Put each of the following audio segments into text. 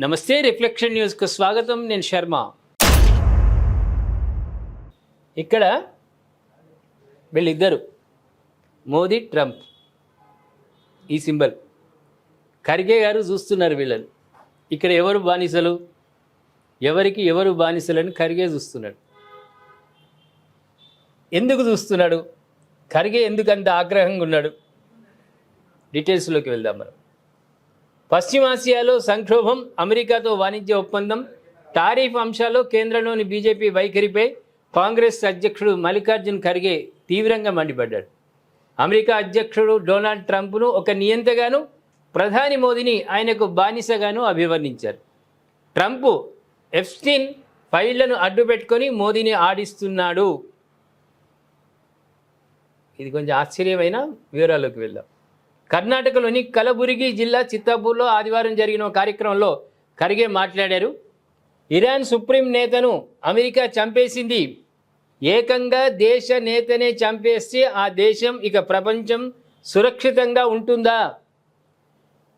నమస్తే రిఫ్లెక్షన్ న్యూస్కు స్వాగతం. నేను శర్మ. ఇక్కడ వీళ్ళిద్దరు మోదీ ట్రంప్ ఈ సింబల్ ఖర్గే గారు చూస్తున్నారు వీళ్ళని. ఇక్కడ ఎవరు బానిసలు, ఎవరికి ఎవరు బానిసలని ఖర్గే చూస్తున్నాడు. ఎందుకు చూస్తున్నాడు? ఖర్గే ఎందుకంత ఆగ్రహంగా ఉన్నాడు? డీటెయిల్స్లోకి వెళ్దాం మనం. పశ్చిమాసియాలో సంక్షోభం, అమెరికాతో వాణిజ్య ఒప్పందం, టారిఫ్ అంశాల్లో కేంద్రంలోని బీజేపీ వైఖరిపై కాంగ్రెస్ అధ్యక్షుడు మల్లికార్జున్ ఖర్గే తీవ్రంగా మండిపడ్డాడు. అమెరికా అధ్యక్షుడు డొనాల్డ్ ట్రంప్ను ఒక నియంతగాను, ప్రధాని మోదీని ఆయనకు బానిసగాను అభివర్ణించారు. ట్రంప్ ఎప్స్టీన్ ఫైళ్లను అడ్డుపెట్టుకొని మోదీని ఆడిస్తున్నాడు. ఇది కొంచెం ఆశ్చర్యమైన వివరాల్లోకి వెళ్దాం. కర్ణాటకలోని కలబురిగి జిల్లా చిత్తాపూర్లో ఆదివారం జరిగిన కార్యక్రమంలో ఖర్గే మాట్లాడారు. ఇరాన్ సుప్రీం నేతను అమెరికా చంపేసింది. ఏకంగా దేశ నేతనే చంపేస్తే ఆ దేశం ఇక ప్రపంచం సురక్షితంగా ఉంటుందా?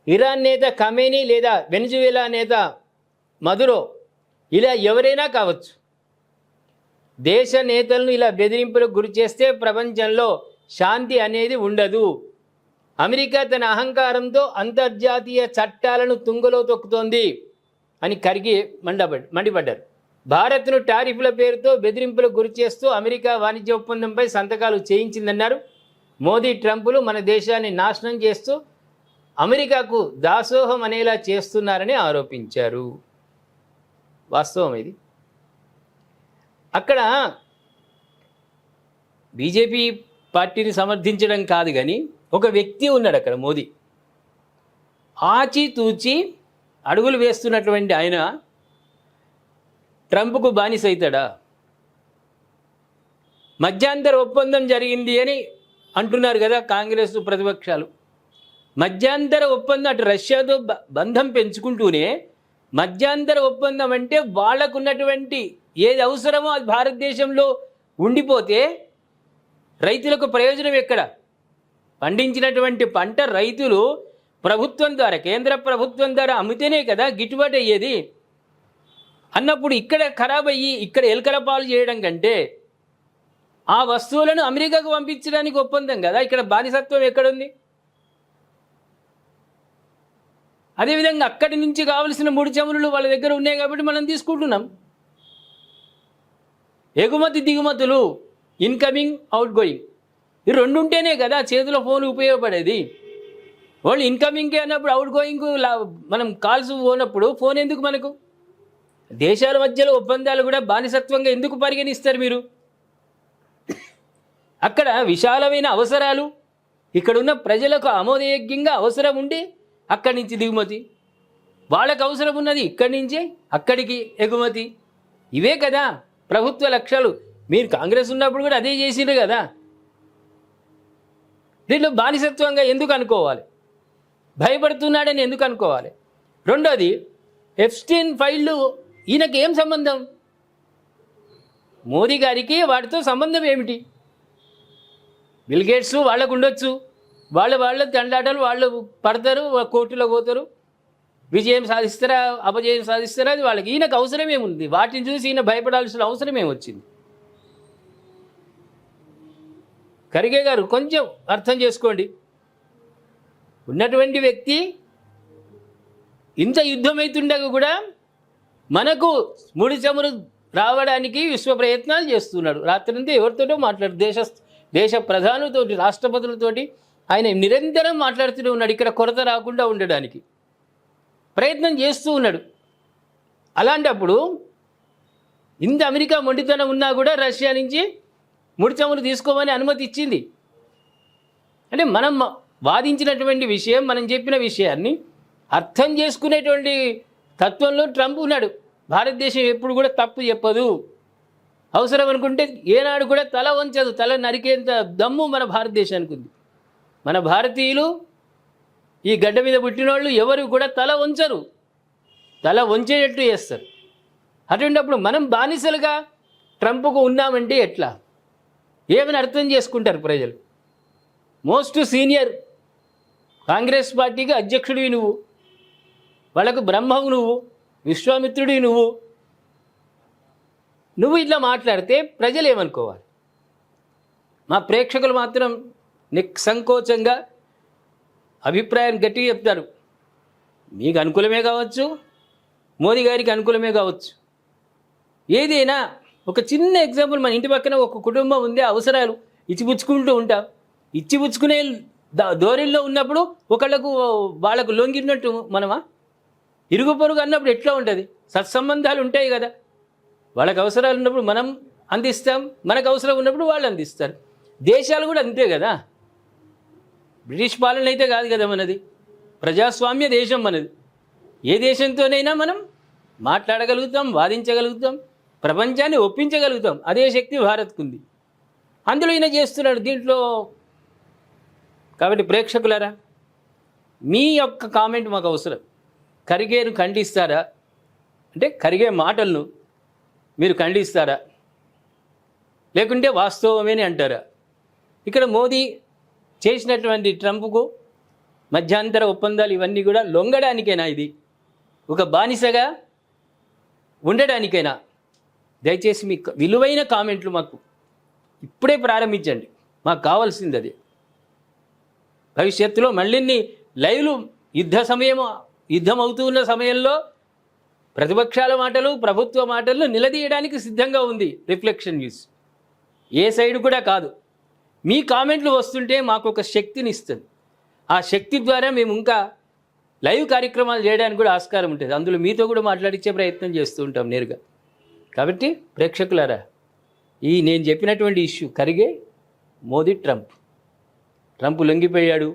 ఇరాన్ నేత ఖమేనీ లేదా వెనిజువేలా నేత మదురో, ఇలా ఎవరైనా కావచ్చు. దేశ నేతలను ఇలా బెదిరింపులకు గురి చేస్తే ప్రపంచంలో శాంతి అనేది ఉండదు. అమెరికా తన అహంకారంతో అంతర్జాతీయ చట్టాలను తుంగలో తొక్కుతోంది అని ఖర్గే మండిపడ్డారు. భారత్ను టారిఫ్ల పేరుతో బెదిరింపులకు గురి చేస్తూ అమెరికా వాణిజ్య ఒప్పందంపై సంతకాలు చేయించిందన్నారు. మోదీ ట్రంప్లు మన దేశాన్ని నాశనం చేస్తూ అమెరికాకు దాసోహం అనేలా చేస్తున్నారని ఆరోపించారు. వాస్తవం ఇది. అక్కడ బీజేపీ పార్టీని సమర్థించడం కాదు, కానీ ఒక వ్యక్తి ఉన్నాడు అక్కడ. మోదీ ఆచితూచి అడుగులు వేస్తున్నటువంటి ఆయన ట్రంప్కు బానిస అవుతాడా? మధ్యాంతర ఒప్పందం జరిగింది అని అంటున్నారు కదా కాంగ్రెస్ ప్రతిపక్షాలు. మధ్యాంతర ఒప్పందం, అటు రష్యాతో బంధం పెంచుకుంటూనే మధ్యాంతర ఒప్పందం అంటే వాళ్ళకున్నటువంటి ఏది అవసరమో అది భారతదేశంలో ఉండిపోతే రైతులకు ప్రయోజనం ఎక్కడ? పండించినటువంటి పంట రైతులు ప్రభుత్వం ద్వారా, కేంద్ర ప్రభుత్వం ద్వారా అమ్మితేనే కదా గిట్టుబాటు అయ్యేది. అన్నప్పుడు ఇక్కడ ఖరాబ్ అయ్యి ఇక్కడ ఎలకల పాలు చేయడం కంటే ఆ వస్తువులను అమెరికాకు పంపించడానికి ఒప్పందం కదా. ఇక్కడ బానిసత్వం ఎక్కడుంది? అదేవిధంగా అక్కడి నుంచి కావలసిన ముడి చమురులు వాళ్ళ దగ్గర ఉన్నాయి కాబట్టి మనం తీసుకుంటున్నాం. ఎగుమతి దిగుమతులు, ఇన్కమింగ్ అవుట్ గోయింగ్, ఈ రెండు ఉంటేనే కదా చేతిలో ఫోన్ ఉపయోగపడేది. వాళ్ళు ఇన్కమింగ్కి అన్నప్పుడు అవుట్ గోయింగ్ మనం కాల్స్ పోనప్పుడు ఫోన్ ఎందుకు మనకు? దేశాల మధ్యలో ఒప్పందాలు కూడా బానిసత్వంగా ఎందుకు పరిగణిస్తారు మీరు? అక్కడ విశాలమైన అవసరాలు, ఇక్కడున్న ప్రజలకు ఆమోదయోగ్యంగా అవసరం ఉండి అక్కడి నుంచి దిగుమతి, వాళ్ళకు అవసరం ఉన్నది ఇక్కడి నుంచే అక్కడికి ఎగుమతి. ఇవే కదా ప్రభుత్వ లక్ష్యాలు. మీరు కాంగ్రెస్ ఉన్నప్పుడు కూడా అదే చేసిండ్రు కదా. దీంట్లో బానిసత్వంగా ఎందుకు అనుకోవాలి? భయపడుతున్నాడని ఎందుకు అనుకోవాలి? రెండోది, ఎప్స్టీన్ ఫైళ్ళు ఈయనకి ఏం సంబంధం? మోదీ గారికి వాటితో సంబంధం ఏమిటి? బిల్ గేట్స్ వాళ్ళకు ఉండొచ్చు, వాళ్ళ తండాటలు వాళ్ళు పడతారు, కోర్టులో పోతారు, విజయం సాధిస్తారా అపజయం సాధిస్తారా అది వాళ్ళకి. ఈయనకు అవసరం ఏముంది? వాటిని చూసి ఈయన భయపడాల్సిన అవసరం ఏమొచ్చింది? ఖర్గే గారు కొంచెం అర్థం చేసుకోండి. ఉన్నటువంటి వ్యక్తి ఇంత యుద్ధమవుతుండగా కూడా మనకు ముడి చమురు రావడానికి విశ్వ ప్రయత్నాలు చేస్తున్నాడు. రాత్రంతా ఎవరితోటో మాట్లాడు, దేశ ప్రధానులతోటి, రాష్ట్రపతులతోటి ఆయన నిరంతరం మాట్లాడుతూనే ఉన్నాడు. ఇక్కడ కొరత రాకుండా ఉండడానికి ప్రయత్నం చేస్తూ ఉన్నాడు. అలాంటప్పుడు ఇంత అమెరికా మొండితనం ఉన్నా కూడా రష్యా నుంచి ముడి చమురు తీసుకోమని అనుమతి ఇచ్చింది. అంటే మనం వాదించినటువంటి విషయం, మనం చెప్పిన విషయాన్ని అర్థం చేసుకునేటువంటి తత్వంలో ట్రంప్ ఉన్నాడు. భారతదేశం ఎప్పుడు కూడా తప్పు చెప్పదు, అవసరం అనుకుంటే ఏనాడు కూడా తల వంచదు. తల నరికేంత దమ్ము మన భారతదేశానికి ఉంది. మన భారతీయులు, ఈ గడ్డ మీద పుట్టినోళ్ళు ఎవరు కూడా తల వంచరు, తల వంచేటట్టు చేస్తారు. అటువంటిప్పుడు మనం బానిసలుగా ట్రంప్కు ఉన్నామంటే ఎట్లా? ఏమని అర్థం చేసుకుంటారు ప్రజలు? మోస్ట్ సీనియర్ కాంగ్రెస్ పార్టీకి అధ్యక్షుడివి నువ్వు, వాళ్ళకు బ్రహ్మవు నువ్వు. విశ్వామిత్రుడి నువ్వు ఇట్లా మాట్లాడితే ప్రజలు ఏమనుకోవాలి? మా ప్రేక్షకులు మాత్రం నిస్సంకోచంగా అభిప్రాయం గట్టిగా చెప్తారు. మీకు అనుకూలమే కావచ్చు, మోదీ గారికి అనుకూలమే కావచ్చు. ఏదైనా ఒక చిన్న ఎగ్జాంపుల్, మన ఇంటి పక్కన ఒక కుటుంబం ఉంది, అవసరాలు ఇచ్చిపుచ్చుకుంటూ ఉంటాం. ఇచ్చిపుచ్చుకునే ధోరణిలో ఉన్నప్పుడు వాళ్ళకు లొంగినట్టు మనమా? ఇరుగు పొరుగు అన్నప్పుడు ఎట్లా ఉంటుంది? సత్సంబంధాలు ఉంటాయి కదా. వాళ్ళకి అవసరాలు ఉన్నప్పుడు మనం అందిస్తాం, మనకు అవసరం ఉన్నప్పుడు వాళ్ళు అందిస్తారు. దేశాలు కూడా అంతే కదా. బ్రిటిష్ పాలన అయితే కాదు కదా మనది, ప్రజాస్వామ్య దేశం మనది. ఏ దేశంతోనైనా మనం మాట్లాడగలుగుతాం, వాదించగలుగుతాం, ప్రపంచాన్ని ఒప్పించగలుగుతాం. అదే శక్తి భారత్కుంది. అందులో ఈయన చేస్తున్నాడు దీంట్లో. కాబట్టి ప్రేక్షకులారా, మీ యొక్క కామెంట్ మాకు అవసరం. ఖర్గేను ఖండిస్తారా అంటే ఖర్గే మాటలను మీరు ఖండిస్తారా, లేకుంటే వాస్తవమేని అంటారా? ఇక్కడ మోదీ చేసినటువంటి ట్రంప్కు మధ్యాంతర ఒప్పందాలు ఇవన్నీ కూడా లొంగడానికైనా, ఇది ఒక బానిసగా ఉండడానికైనా? దయచేసి మీ విలువైన కామెంట్లు మాకు ఇప్పుడే ప్రారంభించండి. మాకు కావాల్సింది అది. భవిష్యత్తులో మళ్ళీ లైవ్లు యుద్ధం అవుతూ ఉన్న సమయంలో ప్రతిపక్షాల మాటలు, ప్రభుత్వ మాటలను నిలదీయడానికి సిద్ధంగా ఉంది రిఫ్లెక్షన్ న్యూస్. ఏ సైడ్ కూడా కాదు. మీ కామెంట్లు వస్తుంటే మాకు ఒక శక్తిని ఇస్తుంది. ఆ శక్తి ద్వారా మేము ఇంకా లైవ్ కార్యక్రమాలు చేయడానికి కూడా ఆస్కారం ఉంటుంది. అందులో మీతో కూడా మాట్లాడించే ప్రయత్నం చేస్తూ ఉంటాం నేరుగా. కాబట్టి ప్రేక్షకులారా, నేను చెప్పినటువంటి ఇష్యూ ఖర్గే, మోదీ, ట్రంప్ లొంగిపోయాడు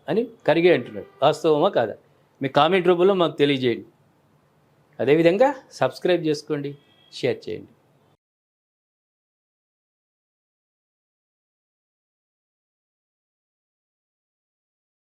అని ఖర్గే అంటున్నాడు. వాస్తవమా కాదా? మీ కామెంట్ రూపంలో మాకు తెలియజేయండి. అదేవిధంగా సబ్స్క్రైబ్ చేసుకోండి, షేర్ చేయండి.